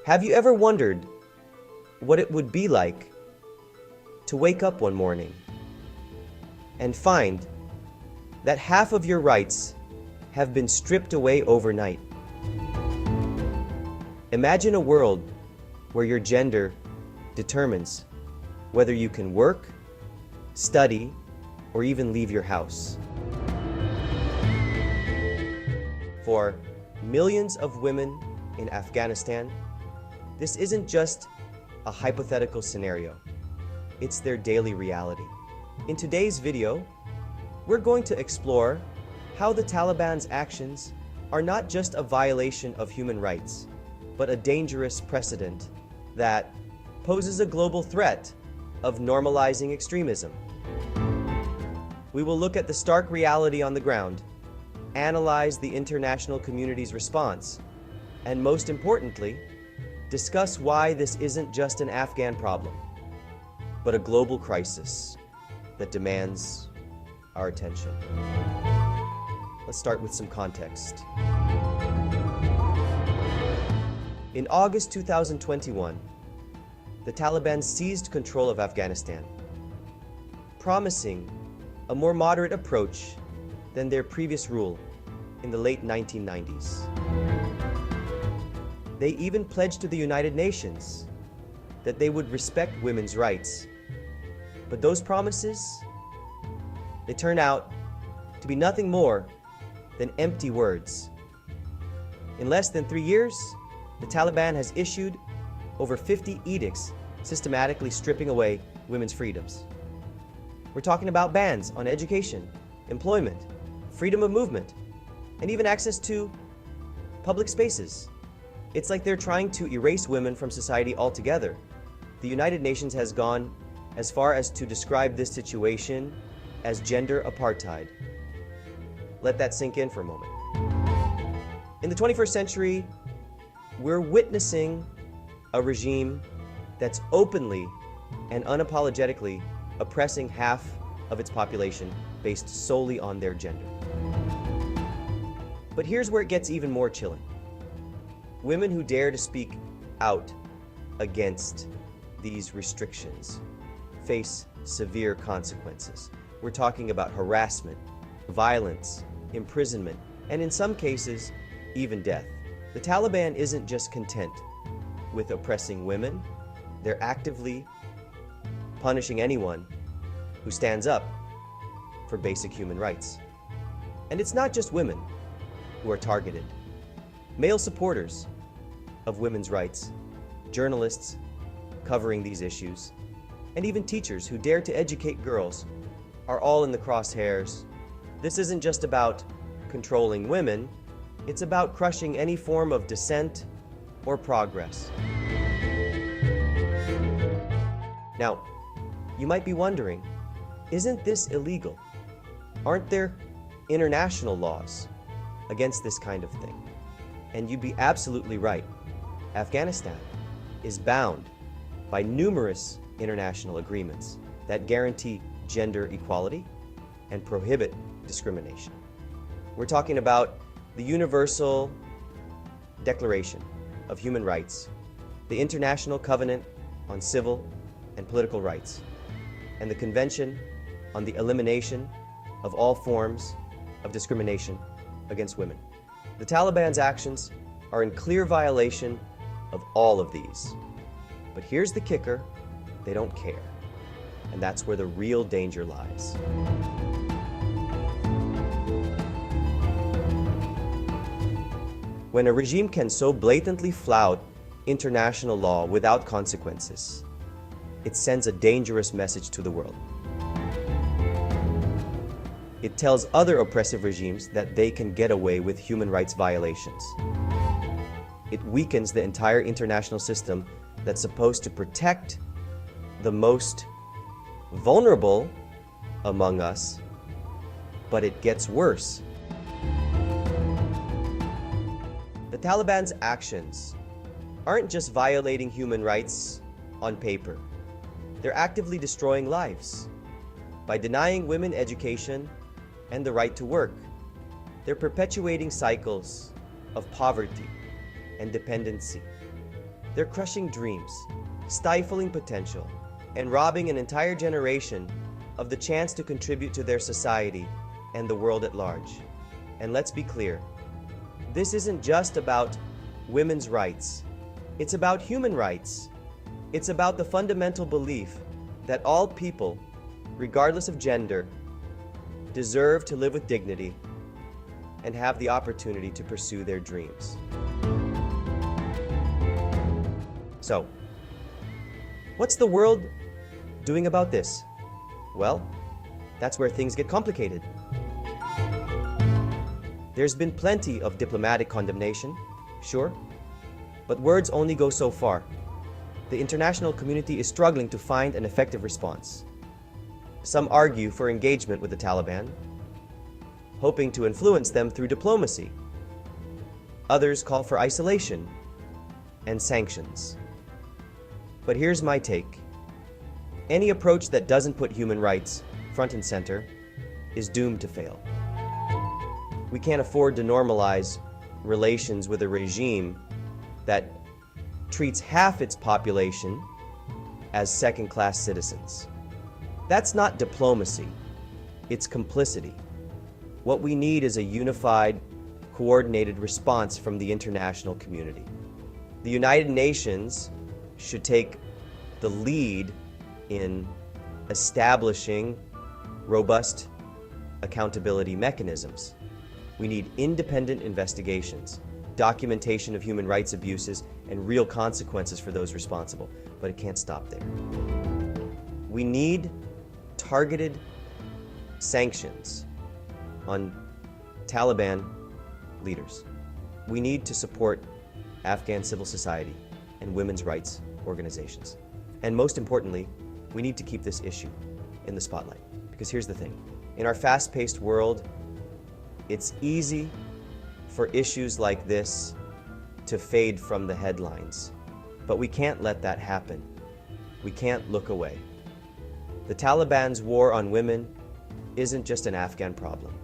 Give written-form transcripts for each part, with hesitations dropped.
Have you ever wondered what it would be like to wake up one morning and find that half of your rights have been stripped away overnight? Imagine a world where your gender determines whether you can work, study, or even leave your house. For millions of women in Afghanistan, this isn't just a hypothetical scenario, it's their daily reality. In today's video, we're going to explore how the Taliban's actions are not just a violation of human rights, but a dangerous precedent that poses a global threat of normalizing extremism. We will look at the stark reality on the ground, analyze the international community's response, and most importantly, discuss why this isn't just an Afghan problem, but a global crisis that demands our attention. Let's start with some context. In August 2021, the Taliban seized control of Afghanistan, promising a more moderate approach than their previous rule in the late 1990s. They even pledged to the United Nations that they would respect women's rights. But those promises, they turn out to be nothing more than empty words. In less than 3 years, the Taliban has issued over 50 edicts systematically stripping away women's freedoms. We're talking about bans on education, employment, freedom of movement, and even access to public spaces. It's like they're trying to erase women from society altogether. The United Nations has gone as far as to describe this situation as gender apartheid. Let that sink in for a moment. In the 21st century, we're witnessing a regime that's openly and unapologetically oppressing half of its population based solely on their gender. But here's where it gets even more chilling. Women who dare to speak out against these restrictions face severe consequences. We're talking about harassment, violence, imprisonment, and in some cases, even death. The Taliban isn't just content with oppressing women, they're actively punishing anyone who stands up for basic human rights. And it's not just women who are targeted. Male supporters of women's rights, journalists covering these issues, and even teachers who dare to educate girls are all in the crosshairs. This isn't just about controlling women, it's about crushing any form of dissent or progress. Now, you might be wondering, isn't this illegal? Aren't there international laws against this kind of thing? And you'd be absolutely right. Afghanistan is bound by numerous international agreements that guarantee gender equality and prohibit discrimination. We're talking about the Universal Declaration of Human Rights, the International Covenant on Civil and Political Rights, and the Convention on the Elimination of All Forms of Discrimination against Women. The Taliban's actions are in clear violation of all of these. But here's the kicker, they don't care. And that's where the real danger lies. When a regime can so blatantly flout international law without consequences, it sends a dangerous message to the world. It tells other oppressive regimes that they can get away with human rights violations. It weakens the entire international system that's supposed to protect the most vulnerable among us, but it gets worse. The Taliban's actions aren't just violating human rights on paper. They're actively destroying lives. By denying women education and the right to work, they're perpetuating cycles of poverty and dependency. They're crushing dreams, stifling potential, and robbing an entire generation of the chance to contribute to their society and the world at large. And let's be clear, this isn't just about women's rights. It's about human rights. It's about the fundamental belief that all people, regardless of gender, deserve to live with dignity and have the opportunity to pursue their dreams. So, what's the world doing about this? Well, that's where things get complicated. There's been plenty of diplomatic condemnation, sure, but words only go so far. The international community is struggling to find an effective response. Some argue for engagement with the Taliban, hoping to influence them through diplomacy. Others call for isolation and sanctions. But here's my take. Any approach that doesn't put human rights front and center is doomed to fail. We can't afford to normalize relations with a regime that treats half its population as second-class citizens. That's not diplomacy, it's complicity. What we need is a unified, coordinated response from the international community. The United Nations should take the lead in establishing robust accountability mechanisms. We need independent investigations, documentation of human rights abuses, and real consequences for those responsible. But it can't stop there. We need targeted sanctions on Taliban leaders. We need to support Afghan civil society and women's rights organizations. And most importantly, we need to keep this issue in the spotlight. Because here's the thing. In our fast-paced world, it's easy for issues like this to fade from the headlines. But we can't let that happen. We can't look away. The Taliban's war on women isn't just an Afghan problem.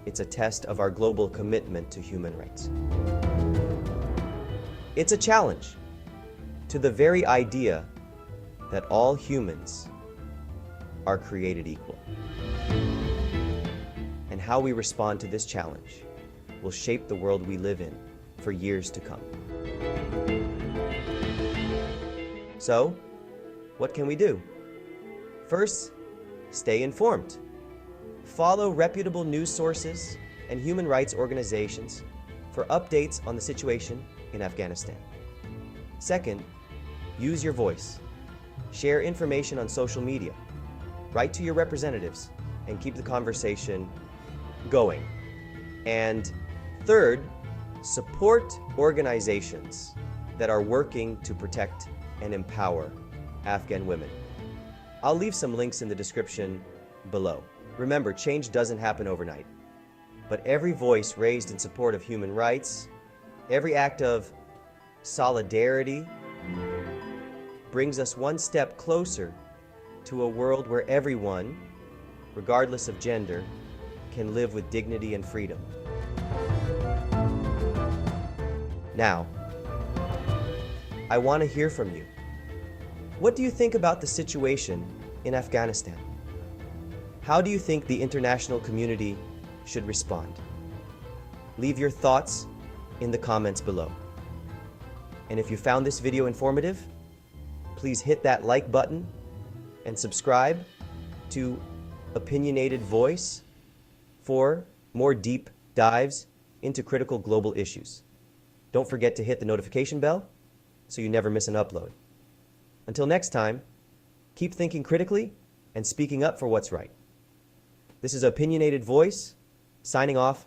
It's a test of our global commitment to human rights. It's a challenge to the very idea that all humans are created equal. And how we respond to this challenge will shape the world we live in for years to come. So, what can we do? First, stay informed. Follow reputable news sources and human rights organizations for updates on the situation in Afghanistan. Second, use your voice. Share information on social media. Write to your representatives and keep the conversation going. And third, support organizations that are working to protect and empower Afghan women. I'll leave some links in the description below. Remember, change doesn't happen overnight, but every voice raised in support of human rights, every act of solidarity brings us one step closer to a world where everyone, regardless of gender, can live with dignity and freedom. Now, I want to hear from you. What do you think about the situation in Afghanistan? How do you think the international community should respond? Leave your thoughts in the comments below. And if you found this video informative, please hit that like button and subscribe to Opinionated Voice for more deep dives into critical global issues. Don't forget to hit the notification bell so you never miss an upload. Until next time, keep thinking critically and speaking up for what's right. This is Opinionated Voice, signing off